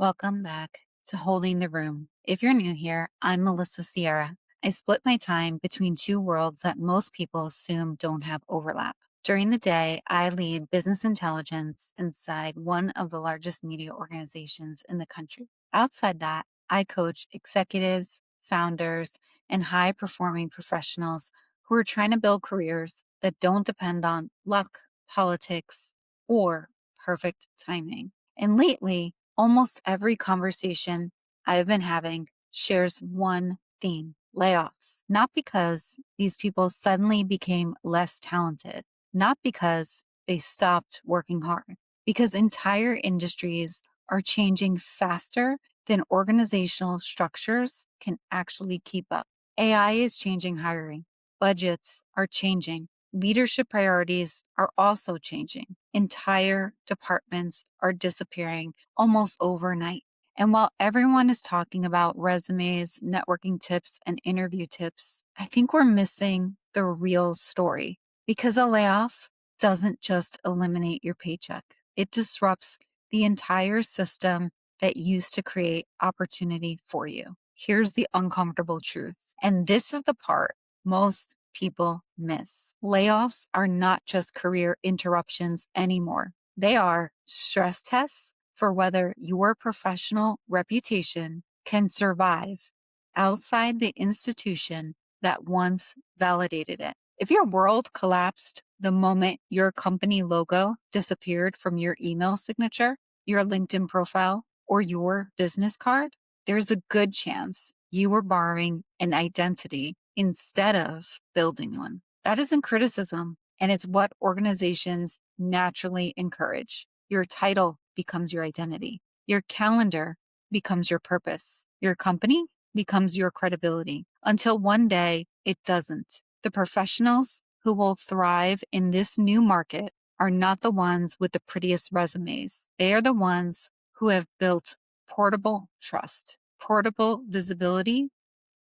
Welcome back to Holding the Room. If you're new here, I'm Melissa Sierra. I split my time between two worlds that most people assume don't have overlap. During the day, I lead business intelligence inside one of the largest media organizations in the country. Outside that, I coach executives, founders, and high performing professionals who are trying to build careers that don't depend on luck, politics, or perfect timing. And lately, almost every conversation I've been having shares one theme: layoffs. Not because these people suddenly became less talented, not because they stopped working hard, because entire industries are changing faster than organizational structures can actually keep up. AI is changing hiring, budgets are changing, leadership priorities are also changing. Entire departments are disappearing almost overnight. And while everyone is talking about resumes, networking tips, and interview tips, I think we're missing the real story, because a layoff doesn't just eliminate your paycheck. It disrupts the entire system that used to create opportunity for you. Here's the uncomfortable truth. And this is the part most people miss. Layoffs are not just career interruptions anymore. They are stress tests for whether your professional reputation can survive outside the institution that once validated it. If your world collapsed the moment your company logo disappeared from your email signature, your LinkedIn profile, or your business card, there's a good chance you were borrowing an identity instead of building one. That isn't criticism, and it's what organizations naturally encourage. Your title becomes your identity. Your calendar becomes your purpose. Your company becomes your credibility, until one day it doesn't. The professionals who will thrive in this new market are not the ones with the prettiest resumes. They are the ones who have built portable trust, portable visibility,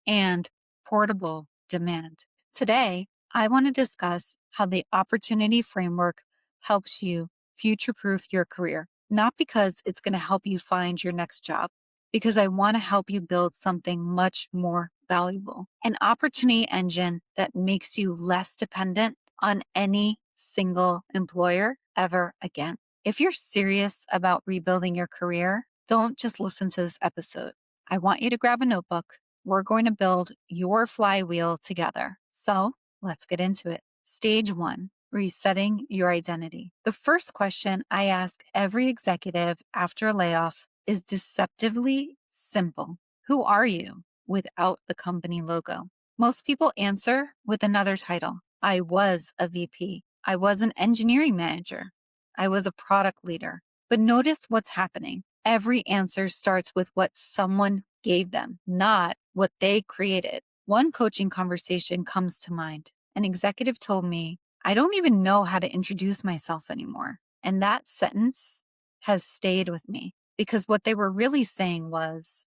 and portable demand. Today, I want to discuss how the opportunity framework helps you future-proof your career. Not because it's going to help you find your next job, because I want to help you build something much more valuable. An opportunity engine that makes you less dependent on any single employer ever again. If you're serious about rebuilding your career, don't just listen to this episode. I want you to grab a notebook. We're going to build your flywheel together. So let's get into it. Stage 1, resetting your identity. The first question I ask every executive after a layoff is deceptively simple. Who are you without the company logo? Most people answer with another title. I was a VP. I was an engineering manager. I was a product leader. But notice what's happening. Every answer starts with what someone gave them, not what they created. One coaching conversation comes to mind. An executive told me, I don't even know how to introduce myself anymore. And that sentence has stayed with me, because what they were really saying was,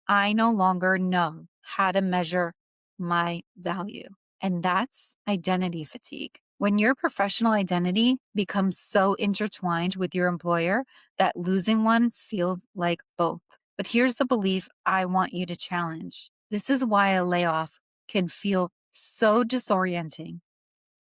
I no longer know how to measure my value. And that's identity fatigue. When your professional identity becomes so intertwined with your employer that losing one feels like both. But here's the belief I want you to challenge. This is why a layoff can feel so disorienting,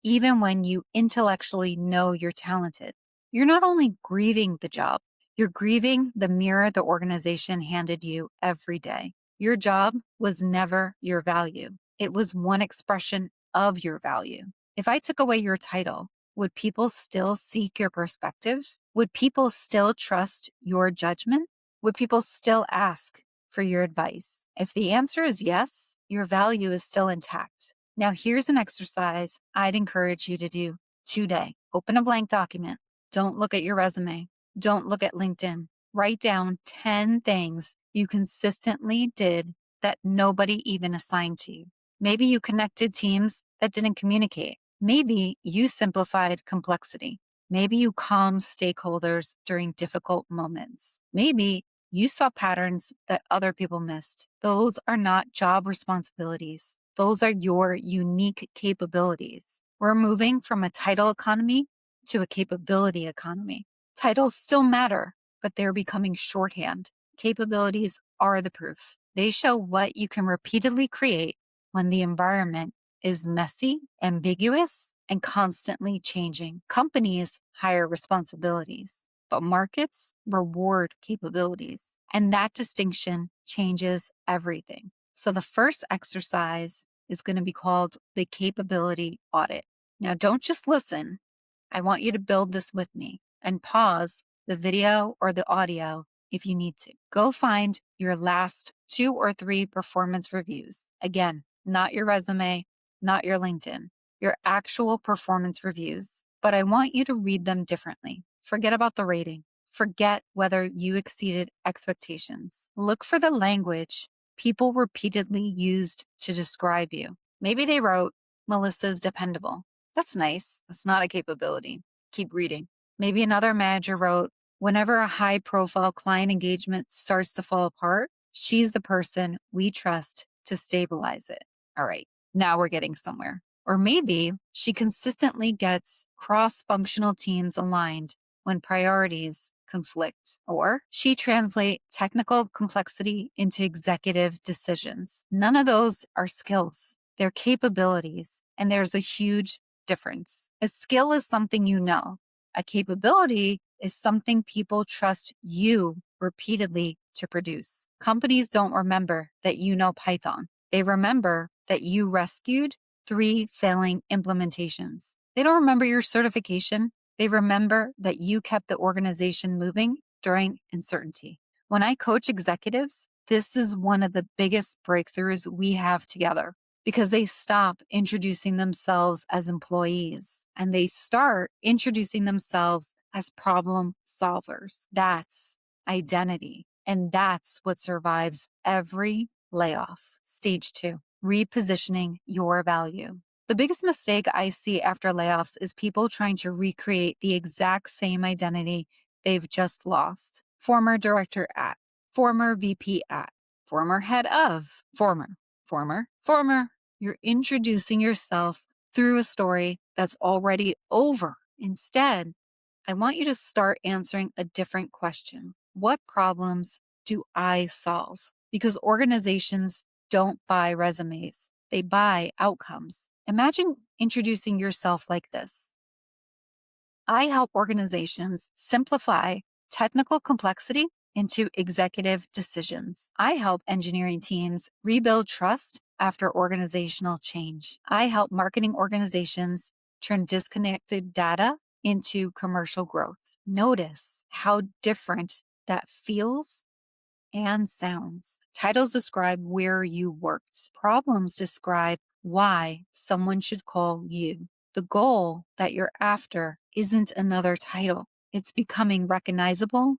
even when you intellectually know you're talented. You're not only grieving the job, you're grieving the mirror the organization handed you every day. Your job was never your value. It was one expression of your value. If I took away your title, would people still seek your perspective? Would people still trust your judgment? Would people still ask for your advice? If the answer is yes, your value is still intact. Now, here's an exercise I'd encourage you to do today. Open a blank document. Don't look at your resume. Don't look at LinkedIn. Write down 10 things you consistently did that nobody even assigned to you. Maybe you connected teams that didn't communicate. Maybe you simplified complexity. Maybe you calmed stakeholders during difficult moments. Maybe you saw patterns that other people missed. Those are not job responsibilities. Those are your unique capabilities. We're moving from a title economy to a capability economy. Titles still matter, but they're becoming shorthand. Capabilities are the proof. They show what you can repeatedly create when the environment is messy, ambiguous, and constantly changing. Companies hire responsibilities, but markets reward capabilities. And that distinction changes everything. So the first exercise is going to be called the capability audit. Now, don't just listen. I want you to build this with me and pause the video or the audio if you need to. Go find your last 2 or 3 performance reviews. Again, not your resume, not your LinkedIn, your actual performance reviews. But I want you to read them differently. Forget about the rating. Forget whether you exceeded expectations. Look for the language people repeatedly used to describe you. Maybe they wrote, Melissa's dependable. That's nice. That's not a capability. Keep reading. Maybe another manager wrote, whenever a high profile client engagement starts to fall apart, she's the person we trust to stabilize it. All right, now we're getting somewhere. Or maybe she consistently gets cross functional teams aligned when priorities conflict. Or she translates technical complexity into executive decisions. None of those are skills, they're capabilities. And there's a huge difference. A skill is something you know. A capability is something people trust you repeatedly to produce. Companies don't remember that you know Python. They remember that you rescued 3 failing implementations. They don't remember your certification. They remember that you kept the organization moving during uncertainty. When I coach executives, this is one of the biggest breakthroughs we have together, because they stop introducing themselves as employees and they start introducing themselves as problem solvers. That's identity. And that's what survives every layoff. Stage 2, repositioning your value. The biggest mistake I see after layoffs is people trying to recreate the exact same identity they've just lost. Former director at, former VP at, former head of, former. You're introducing yourself through a story that's already over. Instead, I want you to start answering a different question. What problems do I solve? Because organizations don't buy resumes, they buy outcomes. Imagine introducing yourself like this. I help organizations simplify technical complexity into executive decisions. I help engineering teams rebuild trust after organizational change. I help marketing organizations turn disconnected data into commercial growth. Notice how different that feels and sounds. Titles describe where you worked. Problems describe why someone should call you. The goal that you're after isn't another title. It's becoming recognizable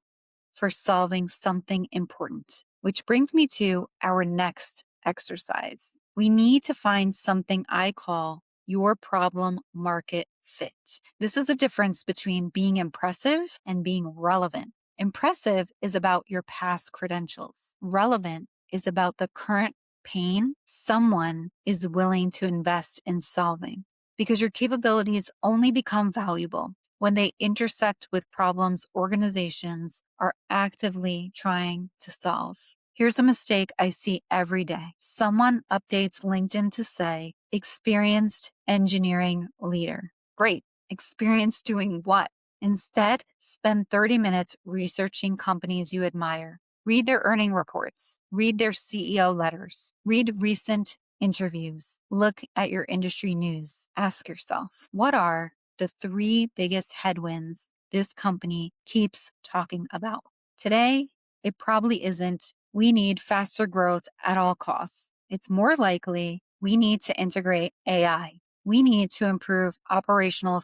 for solving something important, which brings me to our next exercise. We need to find something I call your problem market fit. This is a difference between being impressive and being relevant. Impressive is about your past credentials. Relevant is about the current pain someone is willing to invest in solving, because your capabilities only become valuable when they intersect with problems organizations are actively trying to solve. Here's a mistake I see every day. Someone updates LinkedIn to say, experienced engineering leader. Great. Experience doing what? Instead, spend 30 minutes researching companies you admire. Read their earning reports. Read their CEO letters. Read recent interviews. Look at your industry news. Ask yourself, what are the 3 biggest headwinds this company keeps talking about? Today, it probably isn't, we need faster growth at all costs. It's more likely we need to integrate AI. We need to improve operational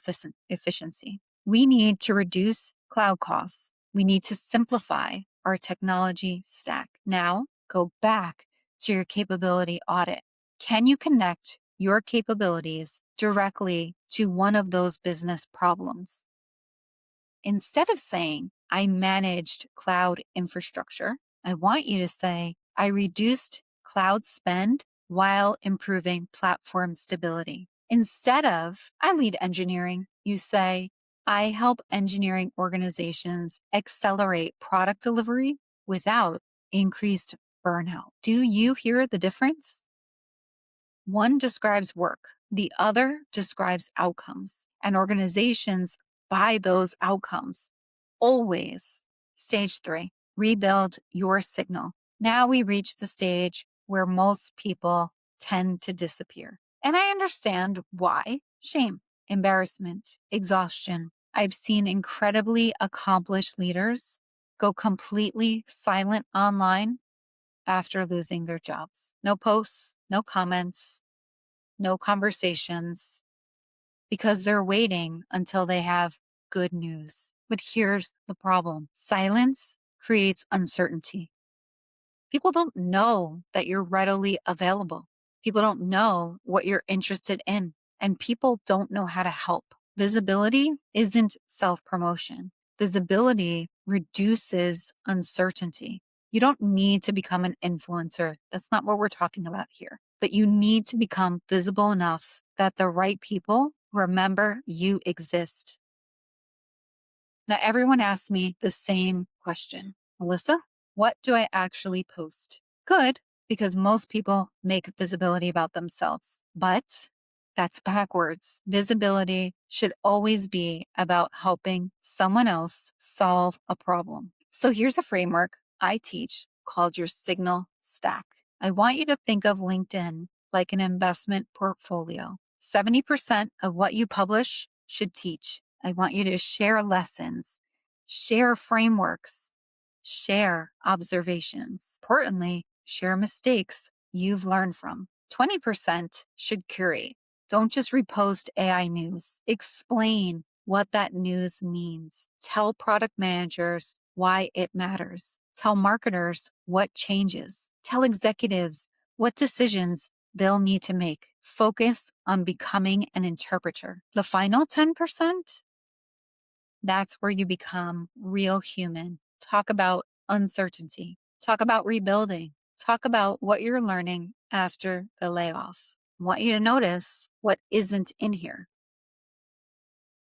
efficiency. We need to reduce cloud costs. We need to simplify our technology stack. Now, go back to your capability audit. Can you connect your capabilities directly to one of those business problems? Instead of saying, I managed cloud infrastructure, I want you to say, I reduced cloud spend while improving platform stability. Instead of, I lead engineering, you say, I help engineering organizations accelerate product delivery without increased burnout. Do you hear the difference? One describes work, the other describes outcomes, and organizations buy those outcomes. Always. Stage 3, rebuild your signal. Now we reach the stage where most people tend to disappear. And I understand why. Shame, embarrassment, exhaustion. I've seen incredibly accomplished leaders go completely silent online after losing their jobs. No posts, no comments, no conversations, because they're waiting until they have good news. But here's the problem: silence creates uncertainty. People don't know that you're readily available. People don't know what you're interested in, and people don't know how to help. Visibility isn't self promotion. Visibility reduces uncertainty. You don't need to become an influencer. That's not what we're talking about here. But you need to become visible enough that the right people remember you exist. Now, everyone asks me the same question: Melissa, what do I actually post? Good, because most people make visibility about themselves. But that's backwards. Visibility should always be about helping someone else solve a problem. So here's a framework I teach called your signal stack. I want you to think of LinkedIn like an investment portfolio. 70% of what you publish should teach. I want you to share lessons, share frameworks, share observations. Importantly, share mistakes you've learned from. 20% should curate. Don't just repost AI news. Explain what that news means. Tell product managers why it matters. Tell marketers what changes. Tell executives what decisions they'll need to make. Focus on becoming an interpreter. The final 10%, that's where you become real human. Talk about uncertainty. Talk about rebuilding. Talk about what you're learning after the layoff. I want you to notice what isn't in here.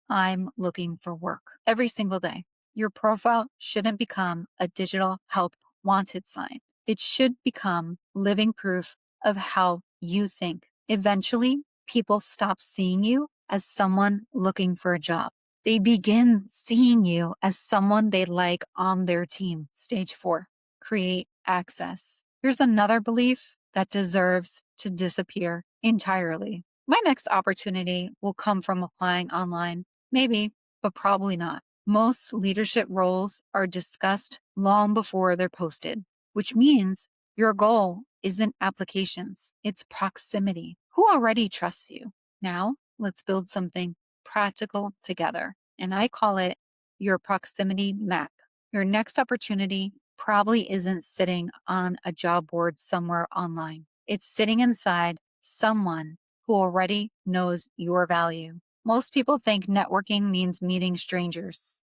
I'm looking for work every single day. Your profile shouldn't become a digital help wanted sign. It should become living proof of how you think. Eventually, people stop seeing you as someone looking for a job. They begin seeing you as someone they like on their team. Stage 4, create access. Here's another belief that deserves to disappear entirely. My next opportunity will come from applying online. Maybe, but probably not. Most leadership roles are discussed long before they're posted, which means your goal isn't applications, it's proximity. Who already trusts you? Now, let's build something practical together. And I call it your proximity map. Your next opportunity probably isn't sitting on a job board somewhere online. It's sitting inside someone who already knows your value. Most people think networking means meeting strangers,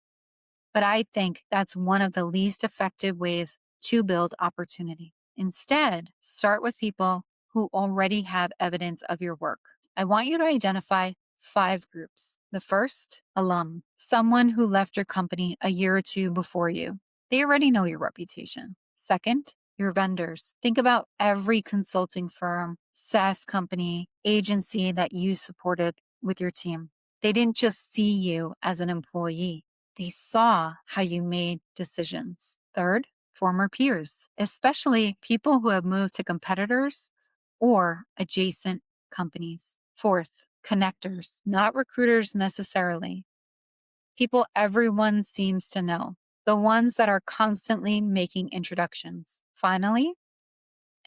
but I think that's one of the least effective ways to build opportunity. Instead, start with people who already have evidence of your work. I want you to identify 5 groups. The first, alum, someone who left your company a year or two before you. They already know your reputation. Second, your vendors. Think about every consulting firm, SaaS company, agency that you supported with your team. They didn't just see you as an employee. They saw how you made decisions. Third, former peers, especially people who have moved to competitors or adjacent companies. Fourth, connectors, not recruiters necessarily. People everyone seems to know, the ones that are constantly making introductions. Finally,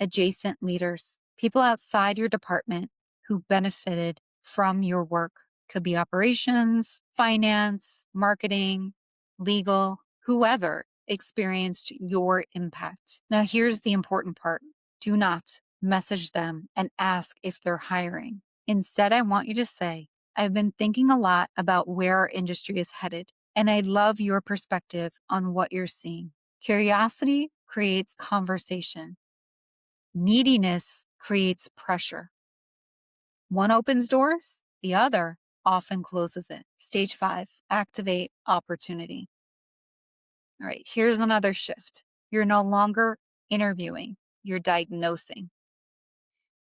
adjacent leaders, people outside your department who benefited from your work. Could be operations, finance, marketing, legal, whoever experienced your impact. Now, here's the important part: do not message them and ask if they're hiring. Instead, I want you to say, I've been thinking a lot about where our industry is headed, and I love your perspective on what you're seeing. Curiosity creates conversation. Neediness creates pressure. One opens doors, the other often closes it. Stage 5, activate opportunity. All right, here's another shift. You're no longer interviewing, you're diagnosing.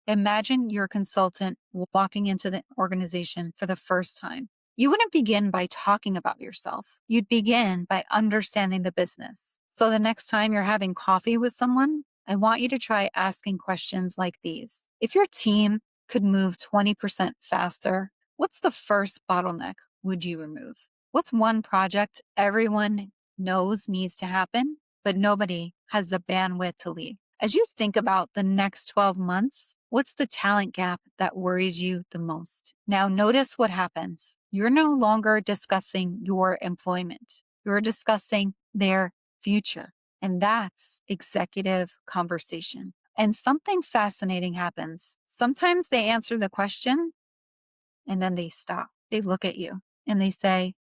Imagine you're a consultant walking into the organization for the first time. You wouldn't begin by talking about yourself. You'd begin by understanding the business. So the next time you're having coffee with someone, I want you to try asking questions like these. If your team could move 20% faster, what's the first bottleneck would you remove? What's one project everyone knows needs to happen, but nobody has the bandwidth to lead? As you think about the next 12 months, what's the talent gap that worries you the most? Now, notice what happens. You're no longer discussing your employment, you're discussing their future. And that's executive conversation. And something fascinating happens. Sometimes they answer the question and then they stop. They look at you and they say,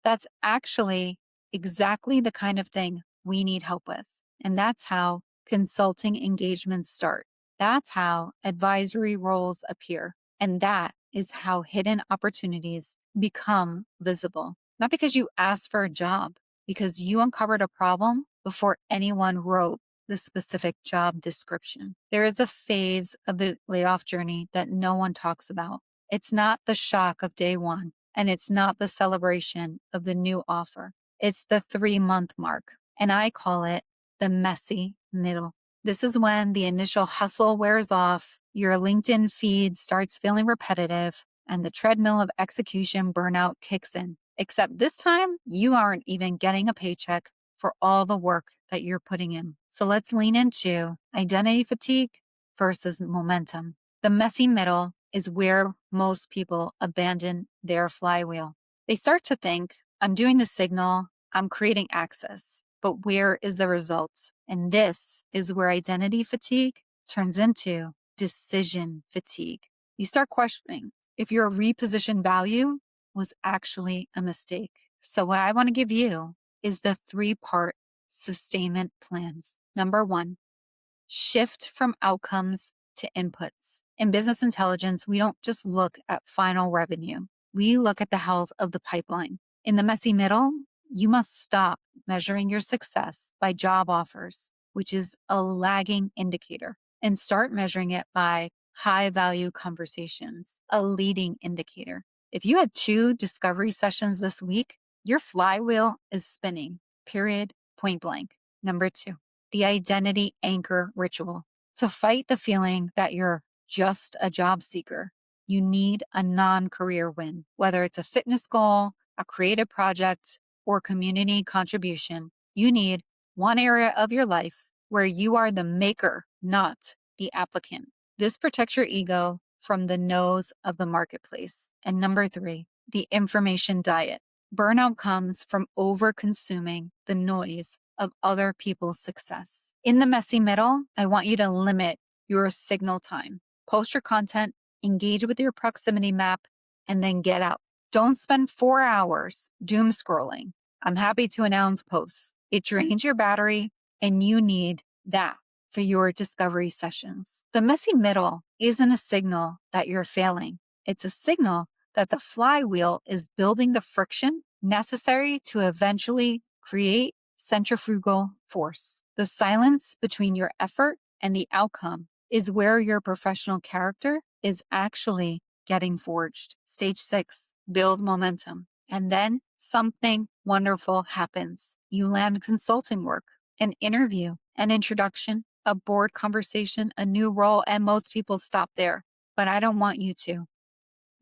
that's actually exactly the kind of thing we need help with. And that's how consulting engagements start. That's how advisory roles appear. And that is how hidden opportunities become visible. Not because you asked for a job, because you uncovered a problem before anyone wrote the specific job description. There is a phase of the layoff journey that no one talks about. It's not the shock of day one, and it's not the celebration of the new offer. It's the 3-month mark, and I call it the messy middle. This is when the initial hustle wears off, your LinkedIn feed starts feeling repetitive, and the treadmill of execution burnout kicks in. Except this time, you aren't even getting a paycheck for all the work that you're putting in. So let's lean into identity fatigue versus momentum. The messy middle is where most people abandon their flywheel. They start to think, I'm doing the signal, I'm creating access, but where is the result? And this is where identity fatigue turns into decision fatigue. You start questioning if your repositioned value was actually a mistake. So what I want to give you is the 3-part sustainment plan. Number 1, shift from outcomes to inputs. In business intelligence, we don't just look at final revenue. We look at the health of the pipeline. In the messy middle, you must stop measuring your success by job offers, which is a lagging indicator, and start measuring it by high value conversations, a leading indicator. If you had 2 discovery sessions this week, your flywheel is spinning, period, point blank. Number 2, the identity anchor ritual. To fight the feeling that you're just a job seeker, you need a non-career win, whether it's a fitness goal, a creative project, or community contribution. You need one area of your life where you are the maker, not the applicant. This protects your ego from the no's of the marketplace. And number 3, the information diet. Burnout comes from over-consuming the noise of other people's success. In the messy middle, I want you to limit your signal time. Post your content, engage with your proximity map, and then get out. Don't spend 4 hours doom scrolling. I'm happy to announce posts. It drains your battery, and you need that for your discovery sessions. The messy middle isn't a signal that you're failing. It's a signal that the flywheel is building the friction necessary to eventually create centrifugal force. The silence between your effort and the outcome is where your professional character is actually getting forged. Stage 6, build momentum. And then something wonderful happens. You land consulting work, an interview, an introduction, a board conversation, a new role, and most people stop there. But I don't want you to.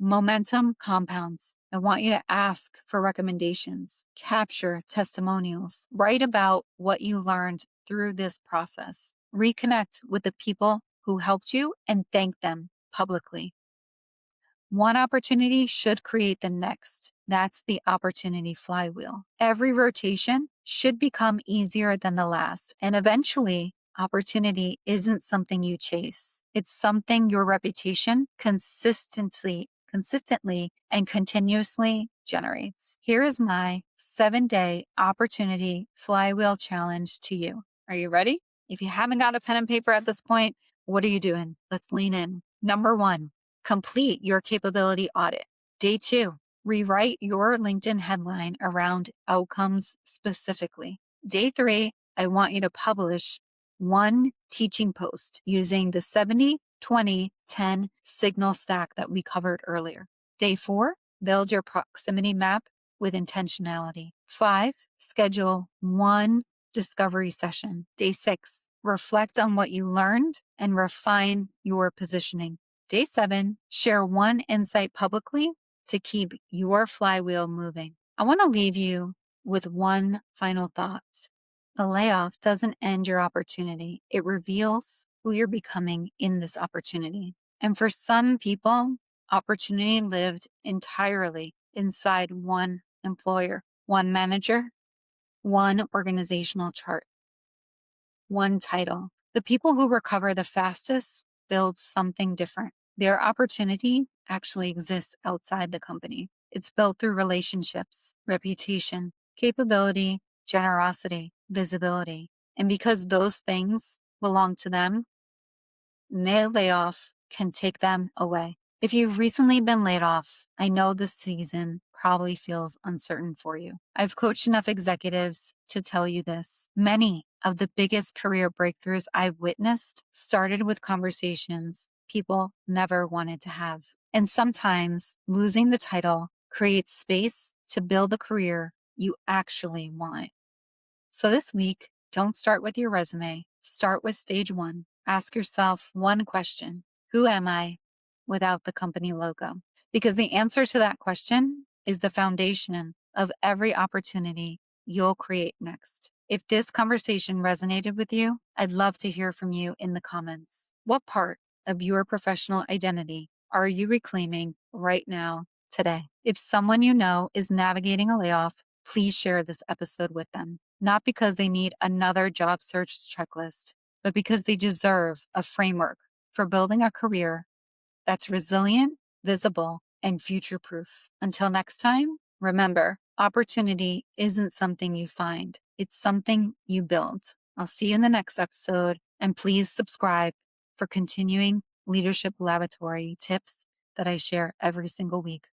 Momentum compounds. I want you to ask for recommendations, capture testimonials, write about what you learned through this process, reconnect with the people who helped you, and thank them publicly. One opportunity should create the next. That's the opportunity flywheel. Every rotation should become easier than the last. And eventually, opportunity isn't something you chase. It's something your reputation consistently and continuously generates. Here is my 7-day opportunity flywheel challenge to you. Are you ready? If you haven't got a pen and paper at this point, what are you doing? Let's lean in. Number 1, complete your capability audit. Day 2, rewrite your LinkedIn headline around outcomes specifically. Day 3, I want you to publish one teaching post using the 70-20-10 signal stack that we covered earlier. Day 4, build your proximity map with intentionality. 5, schedule one discovery session. Day 6, reflect on what you learned and refine your positioning. Day 7, share one insight publicly to keep your flywheel moving. I want to leave you with one final thought. A layoff doesn't end your opportunity. It reveals who you're becoming in this opportunity. And for some people, opportunity lived entirely inside one employer, one manager, one organizational chart, one title. The people who recover the fastest build something different. Their opportunity actually exists outside the company. It's built through relationships, reputation, capability, generosity, visibility. And because those things belong to them, no layoff can take them away. If you've recently been laid off, I know this season probably feels uncertain for you. I've coached enough executives to tell you this. Many of the biggest career breakthroughs I've witnessed started with conversations people never wanted to have. And sometimes losing the title creates space to build the career you actually want. So this week, don't start with your resume. Start with stage 1. Ask yourself one question. Who am I without the company logo? Because the answer to that question is the foundation of every opportunity you'll create next. If this conversation resonated with you, I'd love to hear from you in the comments. What part of your professional identity are you reclaiming right now, today? If someone you know is navigating a layoff, please share this episode with them. Not because they need another job search checklist, but because they deserve a framework for building a career that's resilient, visible, and future-proof. Until next time, remember, opportunity isn't something you find. It's something you build. I'll see you in the next episode, and please subscribe for continuing Leadership Laboratory tips that I share every single week.